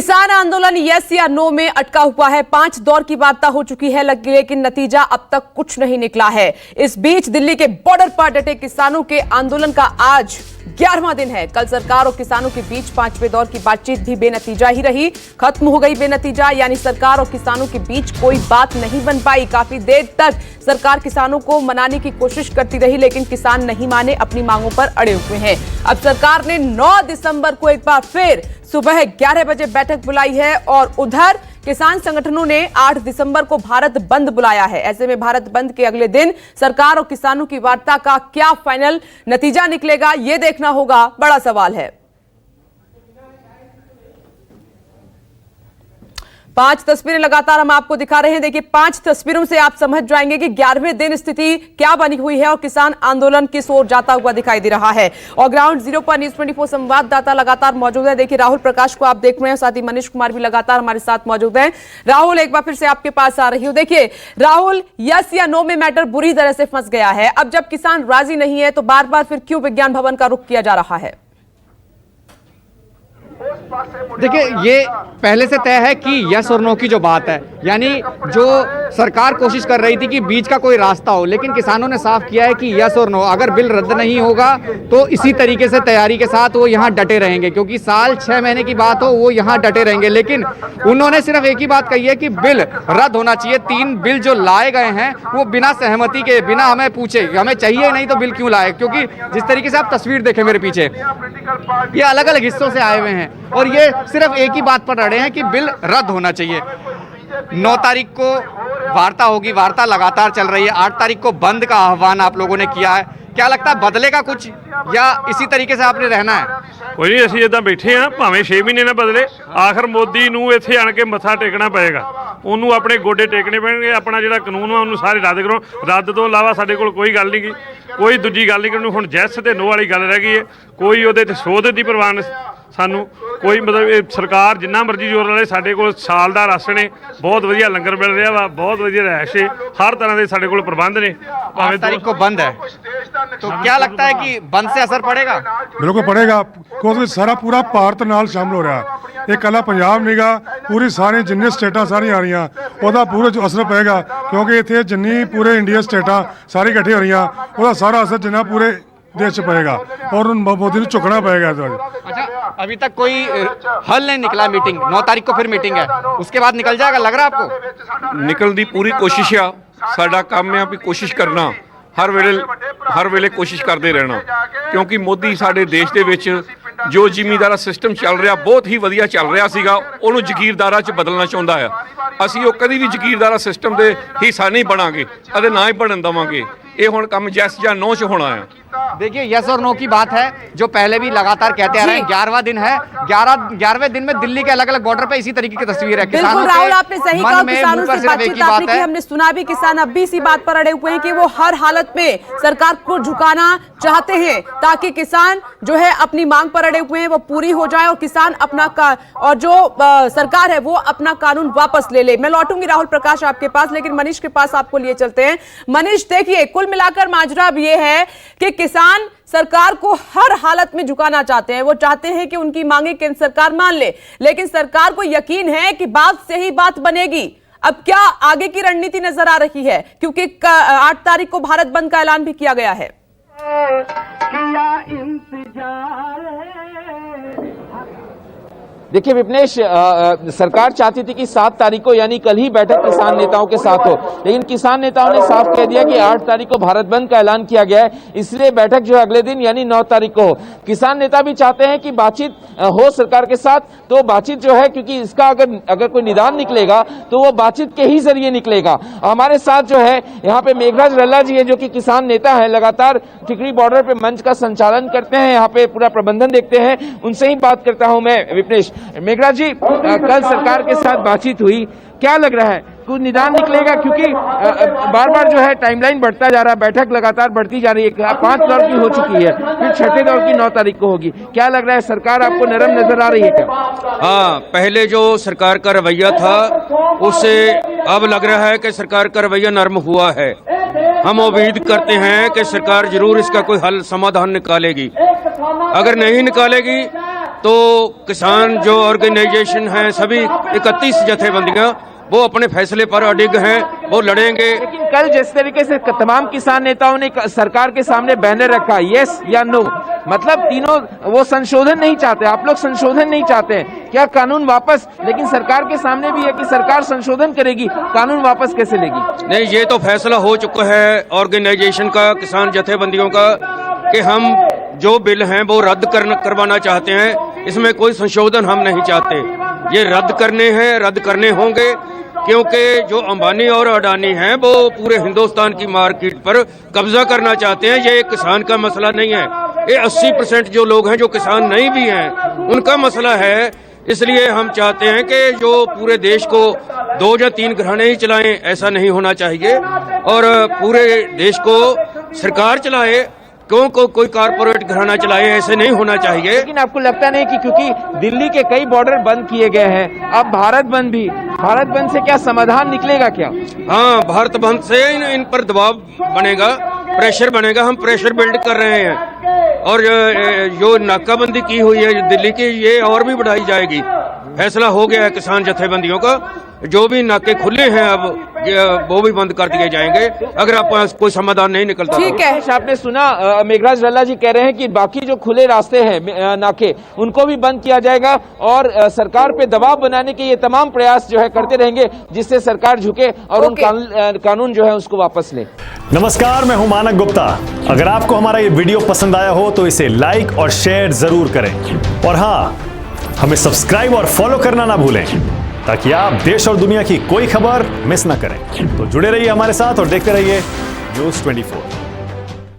किसान आंदोलन यस या नो में अटका हुआ है। 5 दौर की वार्ता हो चुकी है, लेकिन नतीजा अब तक कुछ नहीं निकला है। इस बीच दिल्ली के बॉर्डर पर डटे किसानों के आंदोलन का आज 11वां दिन है। कल सरकार और किसानों के बीच 5वें दौर की बातचीत भी बेनतीजा ही रही, खत्म हो गई बेनतीजा, यानी सरकार और किसानों के बीच कोई बात नहीं बन पाई। काफी देर तक सरकार किसानों को मनाने की कोशिश करती रही, लेकिन किसान नहीं माने, अपनी मांगों पर अड़े हुए हैं। अब सरकार ने 9 दिसंबर को एक बार फिर सुबह 11 बजे बैठक बुलाई है और उधर किसान संगठनों ने 8 दिसंबर को भारत बंद बुलाया है। ऐसे में भारत बंद के अगले दिन सरकार और किसानों की वार्ता का क्या फाइनल नतीजा निकलेगा, यह देखना होगा, बड़ा सवाल है। 5 तस्वीरें लगातार हम आपको दिखा रहे हैं। देखिए, 5 तस्वीरों से आप समझ जाएंगे कि 11वें दिन स्थिति क्या बनी हुई है और किसान आंदोलन किस ओर जाता हुआ दिखाई दे रहा है। और ग्राउंड जीरो पर न्यूज़ 24 संवाददाता लगातार मौजूद है। देखिए, राहुल प्रकाश को आप देख रहे हैं, साथ ही मनीष कुमार भी लगातार हमारे साथ मौजूद हैं। राहुल, एक बार फिर से आपके पास आ रही हूं। देखिए राहुल, यस या नो में मैटर बुरी तरह से फंस गया है। अब जब किसान राजी नहीं है तो बार बार फिर क्यों विज्ञान भवन का रुख किया जा रहा है? देखिए, ये पहले से तय है कि यस और नो की जो बात है, यानी जो सरकार कोशिश कर रही थी कि बीच का कोई रास्ता हो, लेकिन किसानों ने साफ किया है कि यस और नो, अगर बिल रद्द नहीं होगा तो इसी तरीके से तैयारी के साथ वो यहाँ डटे रहेंगे, क्योंकि साल 6 महीने की बात हो वो यहाँ डटे रहेंगे। लेकिन उन्होंने सिर्फ एक ही बात कही है कि बिल रद्द होना चाहिए। 3 बिल जो लाए गए हैं वो बिना सहमति के, बिना हमें पूछे, हमें चाहिए नहीं तो बिल क्यों लाए, क्योंकि जिस तरीके से आप तस्वीर देखें मेरे पीछे, ये अलग अलग हिस्सों से आए हुए हैं और ये सिर्फ एक ही बात पर अड़े हैं कि बिल रद्द होना चाहिए। 9 तारीख को वार्ता होगी, वार्ता लगातार चल रही है। 8 तारीख को बंद का आह्वान आप लोगों ने किया है। क्या लगता है, बदलेगा कुछ या इसी तरीके से आपने रहना है? कोई नहीं, ਅਸੀਂ ਇਦਾਂ ਬੈਠੇ ਆ, ਭਾਵੇਂ 6 ਮਹੀਨੇ ਨਾ ਬਦਲੇ, ਆਖਰ ਮੋਦੀ ਨੂੰ ਇੱਥੇ ਆਣ ਕੇ ਮੱਥਾ ਟੇਕਣਾ ਪਏਗਾ, ਉਹਨੂੰ ਆਪਣੇ ਗੋਡੇ ਟੇਕਣੇ ਪੈਣਗੇ। ਆਪਣਾ ਜਿਹੜਾ ਕਾਨੂੰਨ ਆ ਉਹਨੂੰ ਸਾਰੇ ਰੱਦ ਕਰੋ। ਰੱਦ ਤੋਂ ਇਲਾਵਾ ਸਾਡੇ ਕੋਲ ਕੋਈ ਗੱਲ ਨਹੀਂ ਗੀ, ਕੋਈ ਦੂਜੀ ਗੱਲ ਨਹੀਂ ਕਰਨੀ। ਹੁਣ ਜੈਸ ਤੇ ਨੋ ਵਾਲੀ ਗੱਲ ਰਹਿ ਗਈ ਹੈ, ਕੋਈ ਉਹਦੇ ਤੇ ਸੋਧ ਦੀ ਪ੍ਰਵਾਨ ਸਾਨੂੰ ਕੋਈ, ਮਤਲਬ ਇਹ ਸਰਕਾਰ ਜਿੰਨਾ ਮਰਜ਼ੀ ਜ਼ੋਰ ਲਾ ਲੇ, ਸਾਡੇ ਕੋਲ ਸਾਲ ਦਾ ਰਾਸ਼ਨ ਹੈ, ਬਹੁਤ ਵਧੀਆ ਲੰਗਰ ਮਿਲ ਰਿਹਾ ਵਾ, बहुत ਵਧੀਆ ਰਹਿਸ਼ ਹੈ, हर तरह के ਸਾਡੇ ਕੋਲ ਪ੍ਰਬੰਧ ਨੇ। 8 तारीख को बंद है, तो क्या लगता है कि बंद से असर पड़ेगा? बिल्कुल पड़ेगा, क्योंकि सारा पूरा भारत नाल शामिल हो रहा है। ये कला पंजाब नहीं गा, पूरी सारी जिन्नी स्टेटां सारी आ रही, ਉਹਦਾ पूरा जो असर पेगा, क्योंकि इतने जिन्नी पूरे इंडिया स्टेटां सारी इकट्ठी हो रही, ਉਹਦਾ सारा असर जिन्ना पूरे देश च पड़ेगा और मोदी ने झुकना पड़ेगा। अच्छा, अभी तक कोई हल नहीं निकला। मीटिंग 9 तारीख को फिर मीटिंग है, उसके बाद निकल जाएगा, लग रहा है आपको? निकल दी पूरी कोशिश आ, साडा काम है भी कोशिश करना, हर वेले कोशिश करते रहना, क्योंकि मोदी साडे देश दे विच जो ਜ਼ਿਮੀਂਦਾਰਾ सिस्टम चल रहा बहुत ही वधिया चल रहा सीगा, ਉਹਨੂੰ ਜ਼ਗੀਰਦਾਰਾ 'ਚ ਬਦਲਣਾ ਚਾਹੁੰਦਾ ਹੈ। ਅਸੀਂ ਉਹ ਕਦੀ ਵੀ ਜ਼ਗੀਰਦਾਰਾ ਸਿਸਟਮ ਦੇ ਹਿੱਸਾ ਨਹੀਂ ਬਣਾਂਗੇ ਅਤੇ ਨਾ ਹੀ ਬਣਨ ਦੇਵਾਂਗੇ। ਇਹ ਹੁਣ ਕੰਮ ਯੈਸ ਜਾਂ नो 'ਚ होना है। देखिए, यस और नो की बात है जो पहले भी लगातार कहते आ रहे हैं। 11वां दिन है, 11वें दिन में दिल्ली के अलग अलग बॉर्डर पे इसी तरीके की तस्वीर है। बिल्कुल राहुल, आपने सही कहा, किसानों से बातचीत आपने की, हमने सुना भी, किसान अब भी इसी बात पर अड़े हुए हैं कि वो हर हालत में सरकार को झुकाना चाहते हैं ताकि किसान जो है अपनी मांग पर अड़े हुए हैं वो पूरी हो जाए और किसान अपना और जो सरकार है वो अपना कानून वापस ले ले। मैं लौटूंगी राहुल प्रकाश आपके पास, लेकिन मनीष के पास आपको लिए चलते हैं। मनीष, देखिए, कुल मिलाकर माजरा अब ये है कि किसान सरकार को हर हालत में झुकाना चाहते हैं। वो चाहते हैं कि उनकी मांगे केंद्र सरकार मान ले, लेकिन सरकार को यकीन है कि बात से ही बात बनेगी। अब क्या आगे की रणनीति नजर आ रही है, क्योंकि 8 तारीख को भारत बंद का ऐलान भी किया गया है? देखिए विपनेश, सरकार चाहती थी कि 7 तारीख को यानी कल ही बैठक किसान नेताओं के साथ हो, लेकिन किसान नेताओं ने साफ कह दिया कि 8 तारीख को भारत बंद का ऐलान किया गया है, इसलिए बैठक जो अगले दिन यानी 9 तारीख को हो। किसान नेता भी चाहते हैं कि बातचीत हो सरकार के साथ, तो बातचीत जो है, क्योंकि इसका अगर कोई निदान निकलेगा तो वो बातचीत के ही जरिए निकलेगा। हमारे साथ जो है यहाँ पे मेघराज रल्ला जी है, जो कि किसान नेता है, लगातार टिकरी बॉर्डर पे मंच का संचालन करते हैं, यहाँ पे पूरा प्रबंधन देखते हैं। उनसे ही बात करता हूँ मैं। विपनेश, मेघराज जी, कल सरकार के साथ बातचीत हुई, क्या लग रहा है, कुछ निदान निकलेगा? क्योंकि बार बार जो है टाइमलाइन बढ़ता जा रहा है, बैठक लगातार बढ़ती जा रही है, 5 दौर की हो चुकी है, फिर 6ठे दौर की 9 तारीख को होगी। क्या लग रहा है, सरकार आपको नरम नजर आ रही है क्या? हाँ, पहले जो सरकार का रवैया था उससे अब लग रहा है कि सरकार का रवैया नरम हुआ है। हम उम्मीद करते हैं कि सरकार जरूर इसका कोई हल समाधान निकालेगी। अगर नहीं निकालेगी तो किसान जो ऑर्गेनाइजेशन हैं सभी 31 जथेबंदियां वो अपने फैसले पर अडिग हैं, वो लड़ेंगे। लेकिन कल जिस तरीके से तमाम किसान नेताओं ने सरकार के सामने बैनर रखा यस या नो, मतलब तीनों वो संशोधन नहीं चाहते, आप लोग संशोधन नहीं चाहते हैं, क्या कानून वापस? लेकिन सरकार के सामने भी है कि सरकार संशोधन करेगी, कानून वापस कैसे लेगी? नहीं, ये तो फैसला हो चुका है ऑर्गेनाइजेशन का, किसान जथेबंदियों का, कि हम जो बिल हैं वो रद्द करवाना चाहते हैं। इसमें कोई संशोधन हम नहीं चाहते, ये रद्द करने हैं, रद्द करने होंगे, क्योंकि जो अंबानी और अडानी हैं वो पूरे हिंदुस्तान की मार्केट पर कब्जा करना चाहते हैं। ये किसान का मसला नहीं है, ये 80% जो लोग हैं जो किसान नहीं भी हैं उनका मसला है। इसलिए हम चाहते हैं कि जो पूरे देश को 2 या 3 घराने ही चलाएं, ऐसा नहीं होना चाहिए, और पूरे देश को सरकार चलाए, क्यों कोई कारपोरेट घराना चलाए, ऐसे नहीं होना चाहिए। लेकिन आपको लगता नहीं कि क्योंकि दिल्ली के कई बॉर्डर बंद किए गए हैं, अब भारत बंद भी, भारत बंद से क्या समाधान निकलेगा क्या? हाँ, भारत बंद से इन पर दबाव बनेगा, प्रेशर बनेगा, हम प्रेशर बिल्ड कर रहे हैं, और जो नाकाबंदी की हुई है दिल्ली की, ये और भी बढ़ाई जाएगी। फैसला हो गया है किसान जथेबंदियों का, जो भी नाके खुले हैं अब वो भी बंद कर दिए जाएंगे अगर आप कोई समाधान नहीं निकलता। ठीक है, आपने सुना मेघराज रल्ला जी कह रहे हैं कि बाकी जो खुले रास्ते हैं नाके, उनको भी बंद किया जाएगा, और सरकार पे दबाव बनाने के ये तमाम प्रयास जो है करते रहेंगे, जिससे सरकार झुके और उन कानून जो है उसको वापस ले। नमस्कार, मैं हूं मानक गुप्ता। अगर आपको हमारा ये वीडियो पसंद आया हो तो इसे लाइक और शेयर जरूर करें, और हाँ, हमें सब्सक्राइब और फॉलो करना ना भूलें, ताकि आप देश और दुनिया की कोई खबर मिस ना करें। तो जुड़े रहिए हमारे साथ और देखते रहिए News 24।